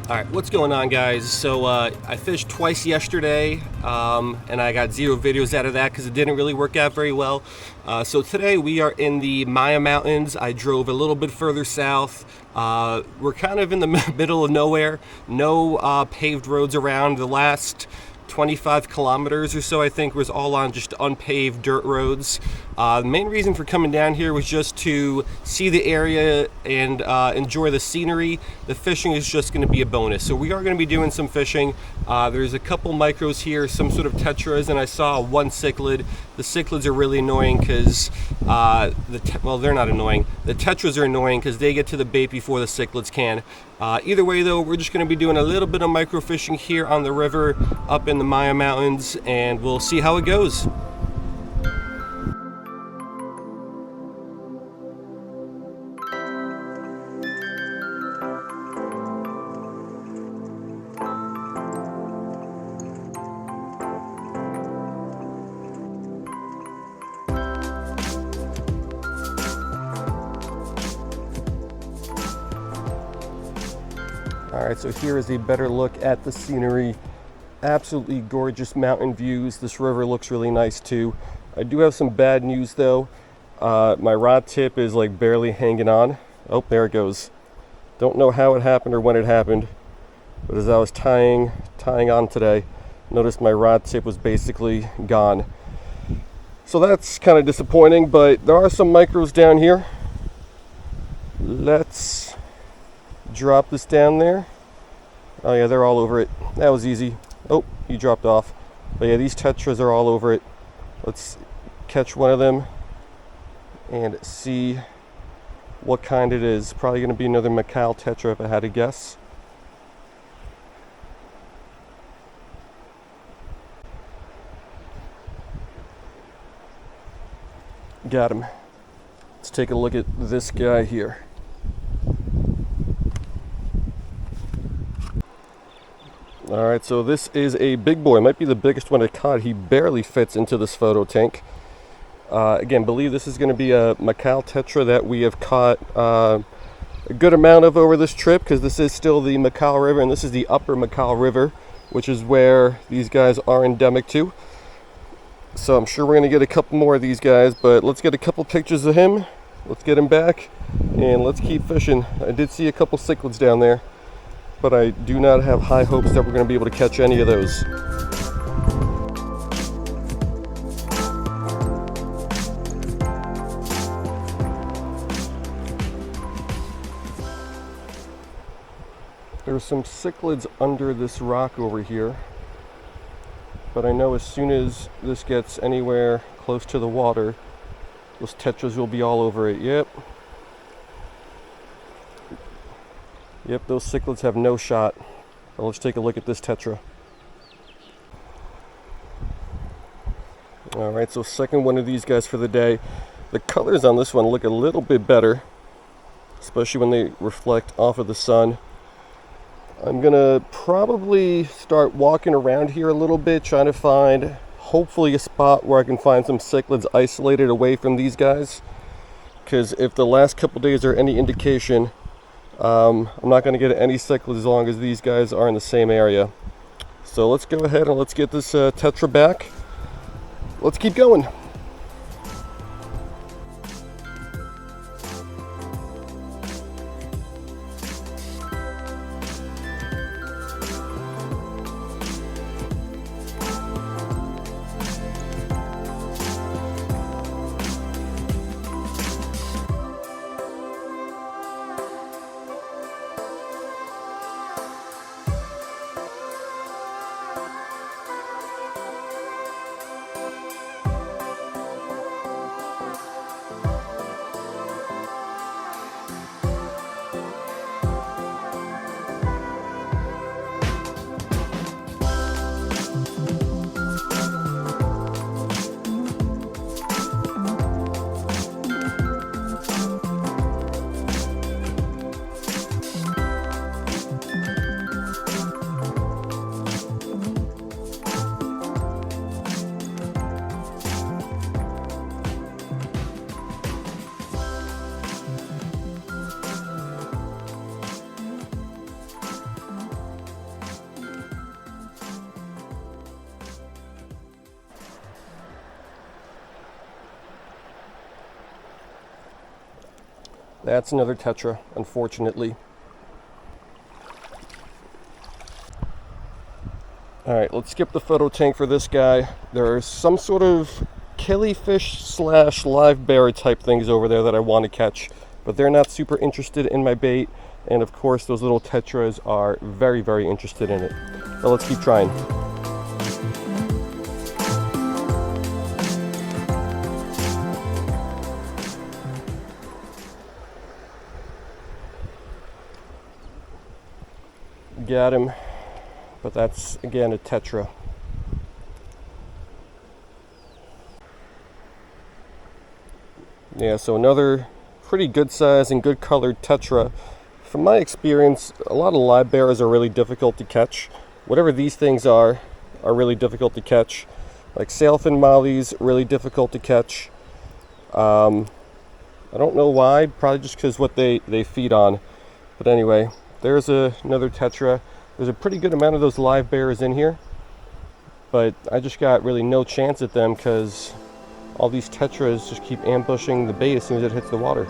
All right, what's going on, guys? So I fished twice yesterday, and I got 0 videos out of that because it didn't really work out very well. So today we are in the Maya Mountains. I drove a little bit further south. We're kind of in the middle of nowhere. No paved roads around. The last 25 kilometers or so, I think, was all on just unpaved dirt roads. The main reason for coming down here was just to see the area and enjoy the scenery. The fishing is just going to be a bonus. So we are going to be doing some fishing. There's a couple micros here, some sort of tetras, and I saw one cichlid. The cichlids are really annoying because, well, they're not annoying. The tetras are annoying because they get to the bait before the cichlids can. Either way, though, we're just going to be doing a little bit of microfishing here on the river up in the Maya Mountains, and we'll see how it goes. Alright, so here is a better look at the scenery. Absolutely gorgeous mountain views. This river looks really nice too. I do have some bad news though. My rod tip is like barely hanging on. Oh, there it goes. Don't know how it happened or when it happened, but as I was tying on today, noticed my rod tip was basically gone. So that's kind of disappointing, but there are some micros down here. Let's drop this down there. Oh yeah, they're all over it. That was easy. Oh, he dropped off. But yeah, these tetras are all over it. Let's catch one of them and see what kind it is. Probably going to be another Macal tetra if I had to guess. Got him. Let's take a look at this guy here. Alright, so this is a big boy. Might be the biggest one I caught. He barely fits into this photo tank. Again, believe this is going to be a Macal tetra that we have caught a good amount of over this trip, because this is still the Macal River, and this is the upper Macal River, which is where these guys are endemic to. So I'm sure we're going to get a couple more of these guys, but let's get a couple pictures of him. Let's get him back, and let's keep fishing. I did see a couple cichlids down there, but I do not have high hopes that we're going to be able to catch any of those. There's some cichlids under this rock over here, but I know as soon as this gets anywhere close to the water, those tetras will be all over it. Yep, those cichlids have no shot. Well, let's take a look at this tetra. Alright, so second one of these guys for the day. The colors on this one look a little bit better, especially when they reflect off of the sun. I'm gonna probably start walking around here a little bit, trying to find hopefully a spot where I can find some cichlids isolated away from these guys, because if the last couple days are any indication, I'm not going to get any cichlids as long as these guys are in the same area. So let's go ahead and let's get this tetra back. Let's keep going. That's another tetra, unfortunately. Alright, let's skip the photo tank for this guy. There are some sort of killifish slash live bear type things over there that I want to catch, but they're not super interested in my bait, and of course those little tetras are very, very interested in it. So let's keep trying. Got him, but that's again a tetra. Yeah, so another pretty good size and good colored tetra. From my experience, a lot of live bears are really difficult to catch. Whatever these things are really difficult to catch. Like sailfin mollies, really difficult to catch. I don't know why, probably just because what they feed on. But anyway, there's another tetra. There's a pretty good amount of those live bears in here, but I just got really no chance at them because all these tetras just keep ambushing the bait as soon as it hits the water.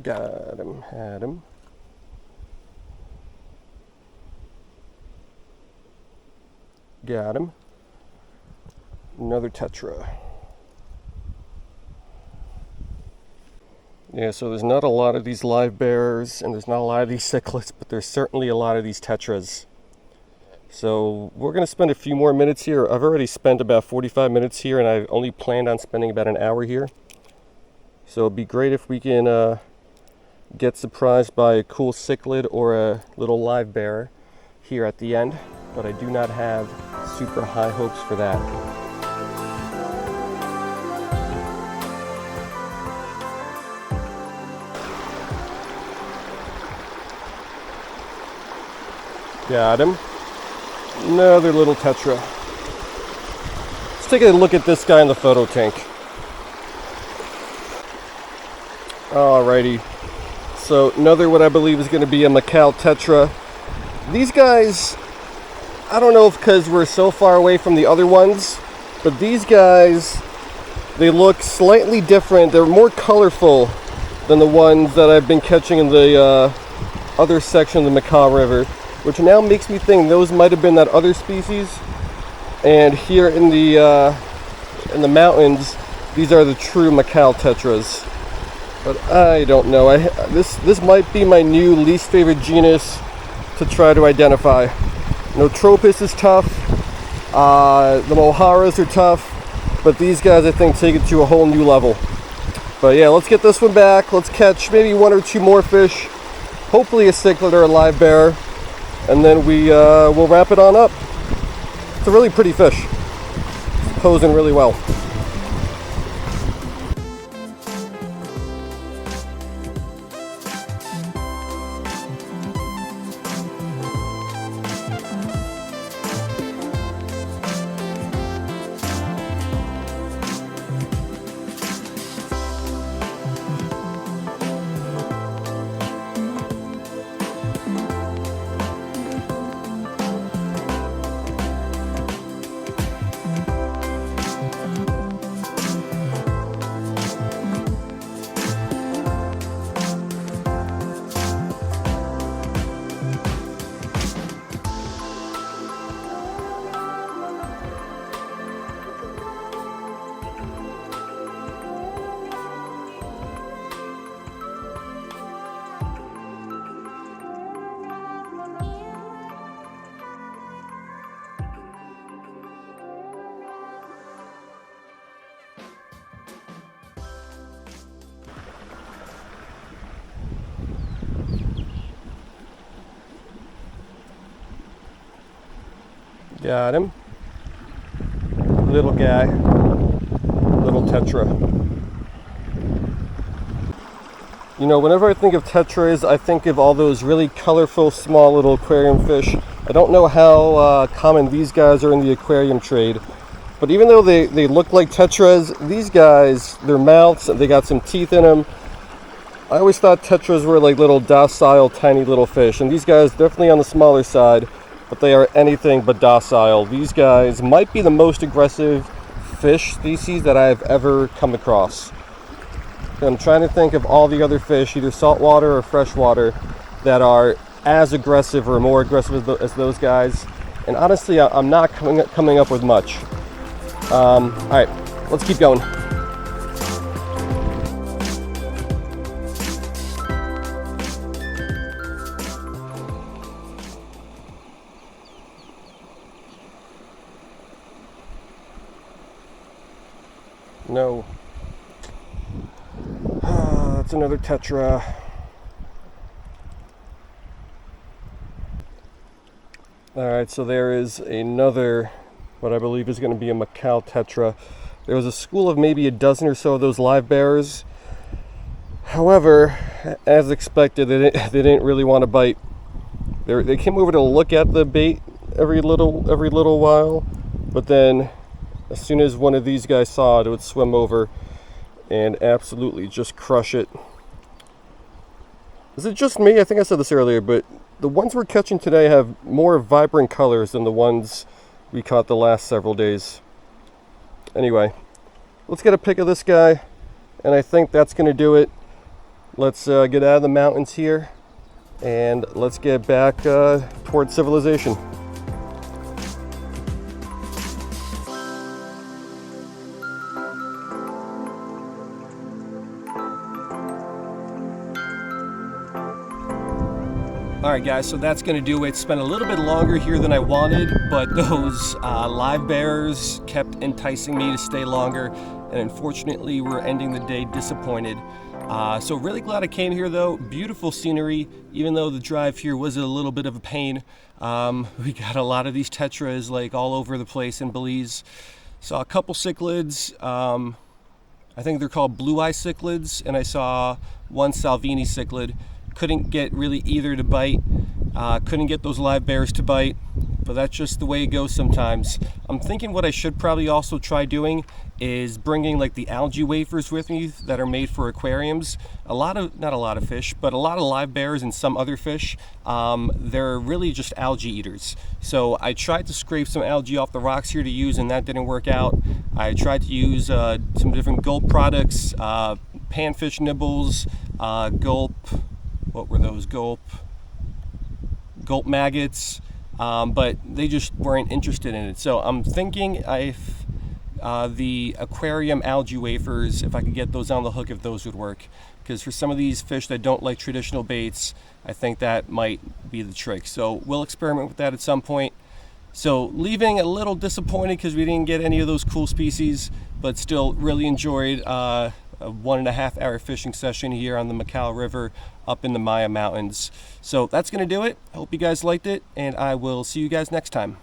Got him, had him. Got him. Another tetra. Yeah, so there's not a lot of these live bears and there's not a lot of these cichlids, but there's certainly a lot of these tetras. So we're going to spend a few more minutes here. I've already spent about 45 minutes here and I only planned on spending about an hour here. So it'd be great if we can get surprised by a cool cichlid or a little live bear here at the end, but I do not have super high hopes for that. Got him. Another little tetra. Let's take a look at this guy in the photo tank. Alrighty. So another what I believe is going to be a Macal tetra. These guys, I don't know if because we're so far away from the other ones, but these guys, they look slightly different. They're more colorful than the ones that I've been catching in the other section of the Macal River, which now makes me think those might have been that other species. And here in the mountains, these are the true Macal tetras. But I don't know. This might be my new least favorite genus to try to identify. Notropis is tough. The Moharas are tough. But these guys, I think, take it to a whole new level. But yeah, let's get this one back. Let's catch maybe one or two more fish. Hopefully a cichlid or a live bear. And then we'll wrap it on up. It's a really pretty fish. It's posing really well. Got him. Little guy. Little tetra. You know, whenever I think of tetras, I think of all those really colorful, small little aquarium fish. I don't know how common these guys are in the aquarium trade, but even though they look like tetras, these guys, their mouths, they got some teeth in them. I always thought tetras were like little docile, tiny little fish, and these guys definitely on the smaller side, but they are anything but docile. These guys might be the most aggressive fish species that I've ever come across. I'm trying to think of all the other fish, either saltwater or freshwater, that are as aggressive or more aggressive as those guys. And honestly, I'm not coming up with much. All right, let's keep going. No. That's another tetra. Alright, so there is another, what I believe is going to be a Macal tetra. There was a school of maybe a dozen or so of those live bearers. However, as expected, they didn't really want to bite. They came over to look at the bait every little while, but then as soon as one of these guys saw it, it would swim over and absolutely just crush it. Is it just me? I think I said this earlier, but the ones we're catching today have more vibrant colors than the ones we caught the last several days. Anyway, let's get a pic of this guy, and I think that's going to do it. Let's get out of the mountains here, and let's get back towards civilization. Alright guys, so that's going to do it. Spent a little bit longer here than I wanted, but those live bearers kept enticing me to stay longer, and unfortunately we're ending the day disappointed. So really glad I came here though. Beautiful scenery, even though the drive here was a little bit of a pain. We got a lot of these tetras like all over the place in Belize. Saw a couple cichlids. I think they're called blue-eye cichlids, and I saw one Salvini cichlid. Couldn't get really either to bite. Couldn't get those live bears to bite, but that's just the way it goes sometimes. I'm thinking what I should probably also try doing is bringing like the algae wafers with me that are made for aquariums. Not a lot of fish, but a lot of live bears and some other fish, they're really just algae eaters. So I tried to scrape some algae off the rocks here to use, and that didn't work out. I tried to use some different gulp products, panfish nibbles, gulp, what were those, gulp maggots, but they just weren't interested in it. So I'm thinking the aquarium algae wafers, if I could get those on the hook, if those would work, because for some of these fish that don't like traditional baits, I think that might be the trick. So we'll experiment with that at some point. So leaving a little disappointed because we didn't get any of those cool species, but still really enjoyed a 1.5 hour fishing session here on the Macal River up in the Maya Mountains. So that's going to do it. I hope you guys liked it, and I will see you guys next time.